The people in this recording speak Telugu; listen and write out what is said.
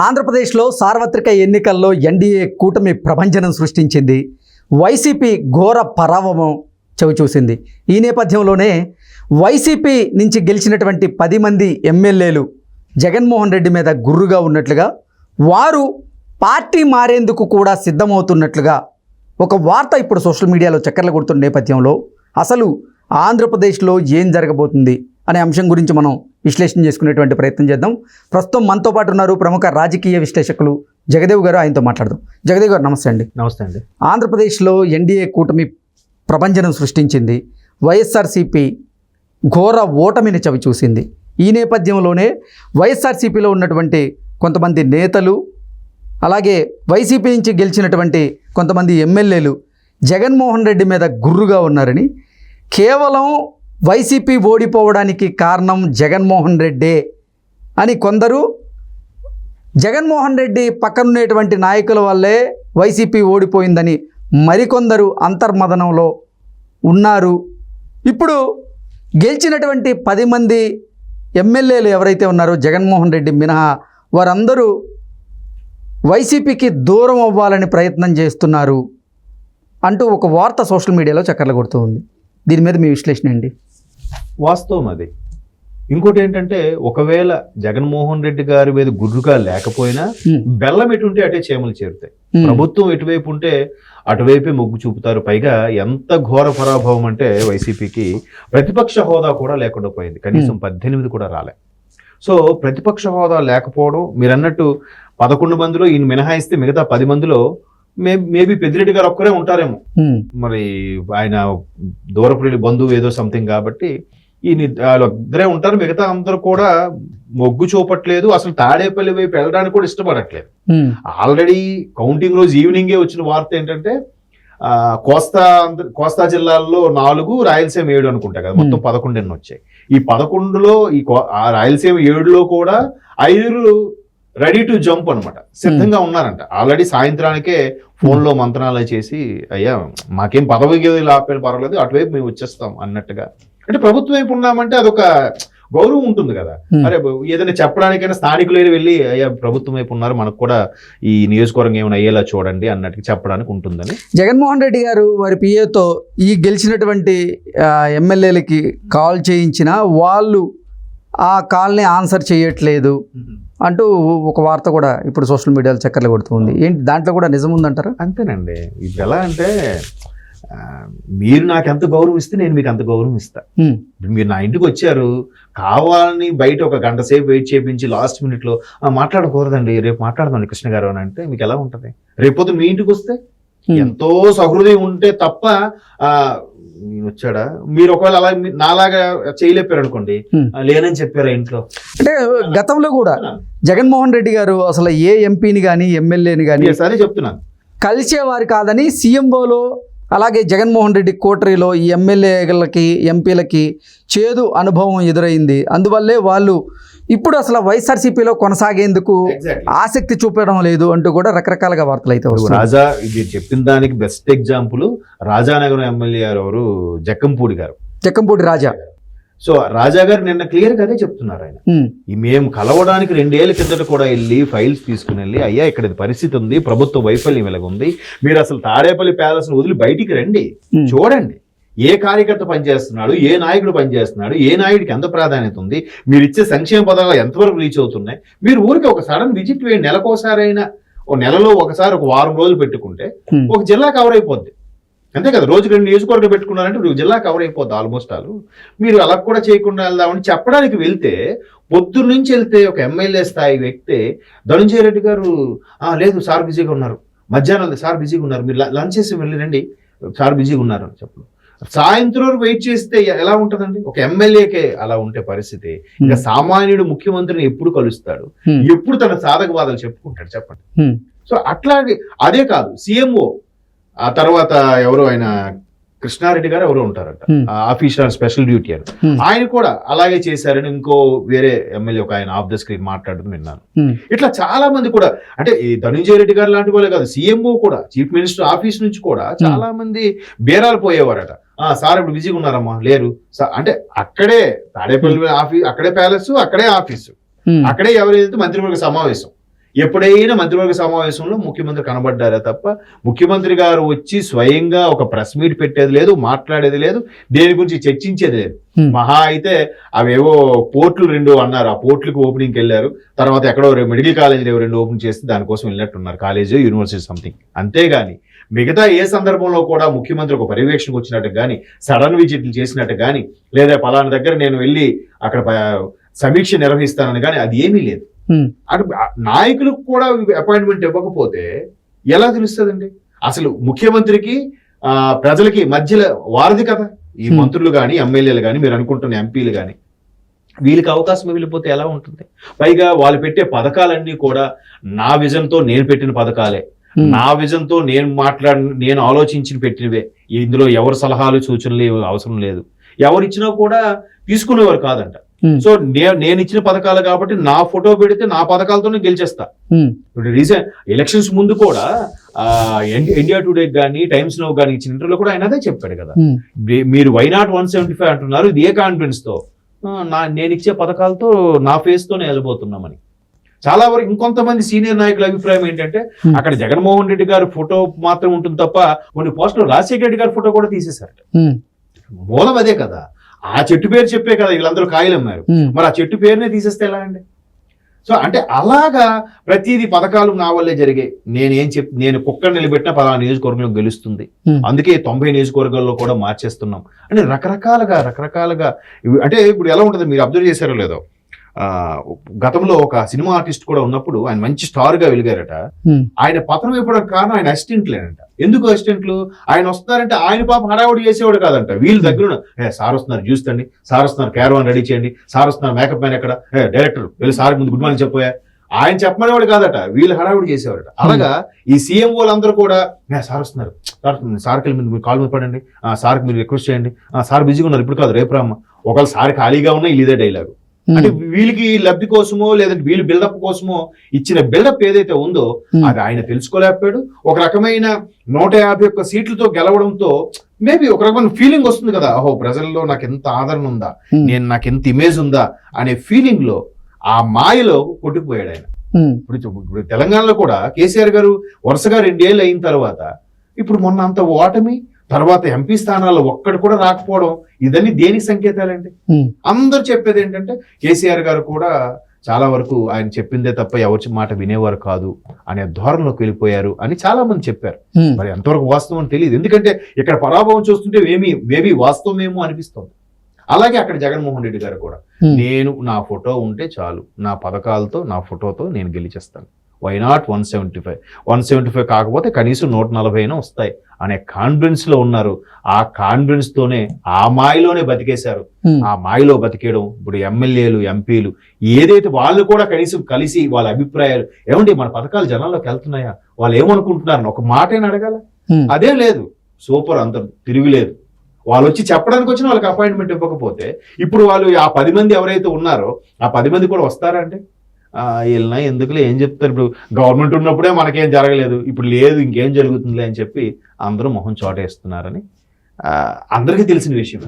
ఆంధ్రప్రదేశ్లో సార్వత్రిక ఎన్నికల్లో ఎన్డీఏ కూటమి ప్రభంజనం సృష్టించింది. వైసీపీ ఘోర పరాభవం చవిచూసింది. ఈ నేపథ్యంలోనే వైసీపీ నుంచి గెలిచినటువంటి 10 మంది ఎమ్మెల్యేలు జగన్మోహన్ రెడ్డి మీద గుర్రుగా ఉన్నట్లుగా, వారు పార్టీ మారేందుకు కూడా సిద్ధమవుతున్నట్లుగా ఒక వార్త ఇప్పుడు సోషల్ మీడియాలో చక్కర్లు కొడుతున్న నేపథ్యంలో అసలు ఆంధ్రప్రదేశ్లో ఏం జరగబోతుంది అనే అంశం గురించి మనం విశ్లేషణ చేసుకునేటువంటి ప్రయత్నం చేద్దాం. ప్రస్తుతం మనతో పాటు ఉన్నారు ప్రముఖ రాజకీయ విశ్లేషకులు జగదేవ్ గారు. ఆయనతో మాట్లాడదాం. జగదేవ్ గారు నమస్తే అండి. నమస్తే అండి. ఆంధ్రప్రదేశ్లో ఎన్డీఏ కూటమి ప్రభంజనం సృష్టించింది. వైఎస్ఆర్సీపీ ఘోర ఓటమిని చవిచూసింది. ఈ నేపథ్యంలోనే వైఎస్ఆర్సీపీలో ఉన్నటువంటి కొంతమంది నేతలు, అలాగే వైసీపీ నుంచి గెలిచినటువంటి కొంతమంది ఎమ్మెల్యేలు జగన్మోహన్ రెడ్డి మీద గుర్రుగా ఉన్నారని, కేవలం వైసీపీ ఓడిపోవడానికి కారణం జగన్మోహన్ రెడ్డే అని కొందరు, జగన్మోహన్ రెడ్డి పక్కనున్నటువంటి నాయకుల వల్లే వైసీపీ ఓడిపోయిందని మరికొందరు అంతర్మదనంలో ఉన్నారు. ఇప్పుడు గెలిచినటువంటి 10 మంది ఎమ్మెల్యేలు ఎవరైతే ఉన్నారో జగన్మోహన్ రెడ్డి మినహా వారందరూ వైసీపీకి దూరం అవ్వాలని ప్రయత్నం చేస్తున్నారు అంటూ ఒక వార్త సోషల్ మీడియాలో చక్కర్లు కొడుతూ ఉంది. దీని మీద మీ విశ్లేషణ ఏంటి? వాస్తవం అది. ఇంకోటి ఏంటంటే, ఒకవేళ జగన్మోహన్ రెడ్డి గారి మీద గుర్రుగా లేకపోయినా బెల్లం ఎటుంటే అటే చేమలు చేరుతాయి. ప్రభుత్వం ఎటువైపు ఉంటే అటువైపే మొగ్గు చూపుతారు. పైగా ఎంత ఘోర పరాభవం అంటే వైసీపీకి ప్రతిపక్ష హోదా కూడా లేకుండా పోయింది. కనీసం 18 కూడా రాలే. సో ప్రతిపక్ష హోదా లేకపోవడం, మీరు అన్నట్టు 11 మందిలో ఈయన మినహాయిస్తే మిగతా 10 మందిలో మేబీ పెద్దిరెడ్డి గారు ఒక్కరే ఉంటారేమో. మరి ఆయన దూరపుడి బంధువు ఏదో సంథింగ్ కాబట్టి వాళ్ళిద్దరే ఉంటారు. మిగతా అందరూ కూడా మొగ్గు చూపట్లేదు. అసలు తాడేపల్లి వైపు వెళ్ళడానికి కూడా ఇష్టపడట్లేదు. ఆల్రెడీ కౌంటింగ్ రోజు ఈవినింగే వచ్చిన వార్త ఏంటంటే, కోస్తా జిల్లాల్లో 4, రాయలసీమ 7 అనుకుంటా కదా, మొత్తం 11 వచ్చాయి. ఈ 11లో రాయలసీమ 7లో కూడా 5 రెడీ టు జంప్ అనమాట, సిద్ధంగా ఉన్నారంట. ఆల్రెడీ సాయంత్రానికే ఫోన్లో మంత్రాలు చేసి, అయ్యా మాకేం పదవి లాపేలు పర్వాలేదు, అటువైపు మేము వచ్చేస్తాం అన్నట్టుగా. అంటే ప్రభుత్వం వైపు ఉన్నామంటే అదొక గౌరవం ఉంటుంది కదా. అరే ఏదైనా చెప్పడానికైనా స్థానికులైనా వెళ్ళి, అయ్యా ప్రభుత్వం వైపు ఉన్నారు, మనకు కూడా ఈ నియోజకవర్గం ఏమైనా అయ్యేలా చూడండి అన్నట్టు చెప్పడానికి ఉంటుందని జగన్మోహన్ రెడ్డి గారు వారి పిఏతో ఈ గెలిచినటువంటి ఎమ్మెల్యేలకి కాల్ చేయించిన వాళ్ళు ఆ కాల్ని ఆన్సర్ చేయట్లేదు అంటూ ఒక వార్త కూడా ఇప్పుడు సోషల్ మీడియాలో చక్కర్లు కొడుతుంది. ఏంటి దాంట్లో కూడా నిజం ఉందంటారా? అంతేనండి. ఇది ఎలా అంటే, మీరు నాకు ఎంత గౌరవం ఇస్తే నేను మీకు అంత గౌరవం ఇస్తా. మీరు నా ఇంటికి వచ్చారు, కావాలని బయట ఒక గంట సేపు వెయిట్ చేయించి లాస్ట్ మినిట్లో మాట్లాడకూడదండి, రేపు మాట్లాడదాం కృష్ణ గారు అని అంటే మీకు ఎలా ఉంటది? రేపొద్దు మీ ఇంటికి వస్తే ఎంతో సహృదయం ఉంటే తప్ప నేను వచ్చాడా, మీరు ఒకవేళ అలా నాలాగా చేయలేపారు అనుకోండి, లేనని చెప్పారా ఇంట్లో. అంటే గతంలో కూడా జగన్మోహన్ రెడ్డి గారు అసలు ఏ ఎంపీని కానీ ఎమ్మెల్యేని కానీ సరే చెప్తున్నాను కలిసేవారు కాదని సీఎంఓలో, అలాగే జగన్మోహన్ రెడ్డి కోటరీలో ఈ ఎమ్మెల్యేలకి ఎంపీలకి చేదు అనుభవం ఎదురైంది. అందువల్లే వాళ్ళు ఇప్పుడు అసలు వైఎస్ఆర్సీపీలో కొనసాగేందుకు ఆసక్తి చూపడం లేదు అంటూ కూడా రకరకాలుగా వార్తలు అయితే వస్తున్నాయి. రాజా, ఇది చెప్పిన దానికి బెస్ట్ ఎగ్జాంపుల్ రాజానగరం ఎమ్మెల్యే ఎవరు, జక్కంపూడి రాజా. సో రాజా గారు నిన్న క్లియర్ గానే చెప్తున్నారు. ఆయన మేము కలవడానికి 2 ఏళ్ల కిందట కూడా వెళ్ళి ఫైల్స్ తీసుకుని వెళ్ళి, అయ్యా ఇక్కడ పరిస్థితి ఉంది, ప్రభుత్వ వైఫల్యం ఇలాగ ఉంది, మీరు అసలు తాడేపల్లి ప్యాలెస్ వదిలి బయటికి రండి, చూడండి ఏ కార్యకర్త పనిచేస్తున్నాడు, ఏ నాయకుడు పనిచేస్తున్నాడు, ఏ నాయుడికి ఎంత ప్రాధాన్యత ఉంది, మీరు ఇచ్చే సంక్షేమ పథకాలు ఎంతవరకు రీచ్ అవుతున్నాయి. మీరు ఊరికి ఒక సడన్ విజిట్ వేయండి, నెలకోసారైనా, నెలలో ఒకసారి ఒక 1 వారం రోజులు పెట్టుకుంటే ఒక జిల్లా కవర్ అయిపోద్ది. అంతే కదా, రోజుకి 2 నియోజకవర్గాలు పెట్టుకున్నారంటే జిల్లా కవర్ అయిపోద్ది ఆల్మోస్ట్ ఆల్. మీరు అలా కూడా చేయకుండా వెళ్దామని చెప్పడానికి వెళ్తే, పొద్దున్న నుంచి వెళ్తే ఒక ఎమ్మెల్యే స్థాయి వ్యక్తి ధనంజయ రెడ్డి గారు, లేదు సార్ బిజీగా ఉన్నారు, మధ్యాహ్నం సార్ బిజీగా ఉన్నారు, మీరు లంచ్ చేసి వెళ్ళి రండి, సార్ బిజీగా ఉన్నారు అని చెప్పడం. సాయంత్రం వెయిట్ చేస్తే ఎలా ఉంటదండి? ఒక ఎమ్మెల్యేకే అలా ఉంటే పరిస్థితి, ఇంకా సామాన్యుడు ముఖ్యమంత్రిని ఎప్పుడు కలుస్తాడు, ఎప్పుడు తన సాధక బాధలు చెప్పుకుంటాడు చెప్పండి. సో అట్లాగే అదే కాదు, సీఎంఓ ఆ తర్వాత ఎవరు, ఆయన కృష్ణారెడ్డి గారు ఎవరో ఉంటారంట, ఆఫీసర్ స్పెషల్ డ్యూటీ అని, ఆయన కూడా అలాగే చేశారని ఇంకో వేరే ఎమ్మెల్యే ఒక ఆయన ఆఫ్ ద స్క్రీన్ మాట్లాడుతూ విన్నాను. ఇట్లా చాలా మంది కూడా, అంటే ఈ ధనంజయ రెడ్డి గారు లాంటి వాళ్ళే కాదు, సీఎంఓ కూడా, చీఫ్ మినిస్టర్ ఆఫీస్ నుంచి కూడా చాలా మంది బేరాలు పోయేవారట. సార్ ఇప్పుడు బిజీగా ఉన్నారమ్మా, లేరు అంటే అక్కడే తాడేపల్లి ఆఫీస్, అక్కడే ప్యాలెస్, అక్కడే ఆఫీసు, అక్కడే ఎవరైతే మంత్రివర్గ సమావేశం, ఎప్పుడైనా మంత్రివర్గ సమావేశంలో ముఖ్యమంత్రి కనబడ్డారే తప్ప ముఖ్యమంత్రి గారు వచ్చి స్వయంగా ఒక ప్రెస్ మీట్ పెట్టేది లేదు, మాట్లాడేది లేదు, దేని గురించి చర్చించేది లేదు. మహా అయితే అవేవో పోర్ట్లు 2 అన్నారు, ఆ పోర్ట్లకు ఓపెనింగ్కి వెళ్ళారు. తర్వాత ఎక్కడో మెడికల్ కాలేజ్ 2 ఓపెన్ చేస్తే దానికోసం వెళ్ళినట్టున్నారు, కాలేజ్ యూనివర్సిటీ సంథింగ్. అంతేగాని మిగతా ఏ సందర్భంలో కూడా ముఖ్యమంత్రి ఒక పర్యవేక్షణకు వచ్చినట్టు కానీ, సడన్ విజిట్లు చేసినట్టు కానీ, లేదా పలానా దగ్గర నేను వెళ్ళి అక్కడ సమీక్ష నిర్వహిస్తానని కానీ అది ఏమీ లేదు. అటు నాయకులకు కూడా అపాయింట్మెంట్ ఇవ్వకపోతే ఎలా తెలుస్తుందండి? అసలు ముఖ్యమంత్రికి ప్రజలకి మధ్యలో వారధి కదా ఈ మంత్రులు కానీ, ఎమ్మెల్యేలు కానీ, మీరు అనుకుంటున్న ఎంపీలు కానీ. వీళ్ళకి అవకాశం వెళ్ళిపోతే ఎలా ఉంటుంది? పైగా వాళ్ళు పెట్టే పథకాలన్నీ కూడా నా విజన్తో నేను పెట్టిన పథకాలే, నా విజన్తో నేను ఆలోచించి పెట్టినవే. ఇందులో ఎవరి సలహాలు సూచనలు అవసరం లేదు. ఎవరు ఇచ్చినా కూడా తీసుకునేవారు కాదంట. సో నేను ఇచ్చిన పథకాలు కాబట్టి నా ఫోటో పెడితే నా పథకాలతోనే గెలిచేస్తా. ఇప్పుడు రీసెంట్ ఎలక్షన్స్ ముందు కూడా ఇండియా టుడే కానీ, టైమ్స్ నౌ కానీ ఇచ్చిన ఇంటర్వ్యూలో కూడా ఆయన అదే చెప్పాడు కదా, మీరు వై నాట్ 175 అంటున్నారు, ఇది ఏ కాన్ఫిడెన్స్ తో? నేను ఇచ్చే పథకాలతో నా ఫేస్ తోనే వెళ్ళబోతున్నామని. చాలా వరకు ఇంకొంతమంది సీనియర్ నాయకుల అభిప్రాయం ఏంటంటే అక్కడ జగన్మోహన్ రెడ్డి గారి ఫోటో మాత్రం ఉంటుంది తప్ప కొన్ని పోస్టులు రాజశేఖర రెడ్డి గారి ఫోటో కూడా తీసేశారు. మూలం అదే కదా, ఆ చెట్టు పేరు చెప్పే కదా వీళ్ళందరూ కాయలు అమ్మారు. మరి ఆ చెట్టు పేరునే తీసేస్తే ఎలా అండి? సో అంటే అలాగా ప్రతిదీ పథకాలు నా వల్లే జరిగాయి. నేను కుక్కర్ నిలబెట్టిన 10 నియోజకవర్గంలో గెలుస్తుంది, అందుకే 90 నియోజకవర్గాల్లో కూడా మార్చేస్తున్నాం అంటే రకరకాలుగా అంటే ఇప్పుడు ఎలా ఉంటుంది మీరు అబ్జర్వ్ చేశారో లేదో, గతంలో ఒక సినిమా ఆర్టిస్ట్ కూడా ఉన్నప్పుడు ఆయన మంచి స్టార్ గా వెలిగారట. ఆయన పతనం అయిపోవడానికి కారణం ఆయన అసిస్టెంట్లేనంట. ఎందుకు అసిస్టెంట్లు? ఆయన వస్తున్నారంటే ఆయన పాప హడావుడి చేసేవాడు కాదంట. వీళ్ళ దగ్గర సార్ వస్తున్నారు జ్యూస్ తండి, సార్ వస్తున్నారు క్యారవాన్ రెడీ చేయండి, సార్ వస్తున్నారు మేకప్ మ్యాన్ ఎక్కడ, డైరెక్టర్ వెళ్ళి సార్ ముందు గుడ్ మార్నింగ్ చెప్పోయా, ఆయన చెప్పమనేవాడు కాదట, వీళ్ళు హడావుడి చేసేవాడట. అలాగా ఈ సీఎంఓలు అందరూ కూడా సార్ వస్తున్నారు, సార్కి వెళ్ళి మీరు కాల్ మీద పడండి, సార్కి మీరు రిక్వెస్ట్ చేయండి, సార్ బిజీగా ఉన్నారు ఇప్పుడు కాదు రేపు రామ్మ. ఒకవేళ సార్ ఖాళీగా ఉన్నా ఇదే డైలాగు. అంటే వీళ్ళకి లబ్ధి కోసమో లేదంటే వీళ్ళు బిల్డప్ కోసమో ఇచ్చిన బిల్డప్ ఏదైతే ఉందో అది ఆయన తెలుసుకోలేకపోయాడు. ఒక రకమైన 151 సీట్లతో గెలవడంతో మేబీ ఒక రకమైన ఫీలింగ్ వస్తుంది కదా, ఓహో ప్రజల్లో నాకు ఎంత ఆదరణ ఉందా, నాకు ఎంత ఇమేజ్ ఉందా అనే ఫీలింగ్ లో ఆ మాయలో కొట్టుకుపోయాడు ఆయన. ఇప్పుడు తెలంగాణలో కూడా కేసీఆర్ గారు వరుసగా 2 ఏళ్ళు అయిన తర్వాత ఇప్పుడు మొన్న అంత ఓటమి తర్వాత ఎంపీ స్థానాల్లో ఒక్కడు కూడా రాకపోవడం, ఇదన్నీ దేనికి సంకేతాలండి? అందరూ చెప్పేది ఏంటంటే కేసీఆర్ గారు కూడా చాలా వరకు ఆయన చెప్పిందే తప్ప ఎవరి మాట వినేవారు కాదు అనే ధోరణిలోకి వెళ్ళిపోయారు అని చాలా మంది చెప్పారు. మరి ఎంతవరకు వాస్తవం అని తెలియదు, ఎందుకంటే ఇక్కడ పరాభవం చూస్తుంటే మేబీ వాస్తవమేమో అనిపిస్తుంది. అలాగే అక్కడ జగన్మోహన్ రెడ్డి గారు కూడా నేను నా ఫోటో ఉంటే చాలు, నా పథకాలతో నా ఫోటోతో నేను గెలిచేస్తాను, వై నాట్ 175 కాకపోతే కనీసం 140 వస్తాయి అనే కాన్ఫిడెన్స్ లో ఉన్నారు. ఆ కాన్ఫిడెన్స్ తోనే ఆ మాయలోనే బతికేశారు. ఆ మాయలో బతికేయడం ఇప్పుడు ఎమ్మెల్యేలు ఎంపీలు ఏదైతే వాళ్ళు కూడా కనీసం కలిసి వాళ్ళ అభిప్రాయాలు ఏమండి మన పథకాలు జనాల్లోకి వెళ్తున్నాయా, వాళ్ళు ఏమనుకుంటున్నారని ఒక మాటైనా అడగాల, అదే లేదు. సూపర్, అంత తిరుగులేదు. వాళ్ళు వచ్చి చెప్పడానికి వచ్చిన వాళ్ళకి అపాయింట్మెంట్ ఇవ్వకపోతే ఇప్పుడు వాళ్ళు ఆ 10 మంది ఎవరైతే ఉన్నారో ఆ 10 మంది కూడా వస్తారా అంటే వీళ్ళనా ఎందుకులే ఏం చెప్తారు, ఇప్పుడు గవర్నమెంట్ ఉన్నప్పుడే మనకేం జరగలేదు, ఇప్పుడు లేదు ఇంకేం జరుగుతుందిలే అని చెప్పి అందరూ మొహం చోటేస్తున్నారని అందరికీ తెలిసిన విషయం.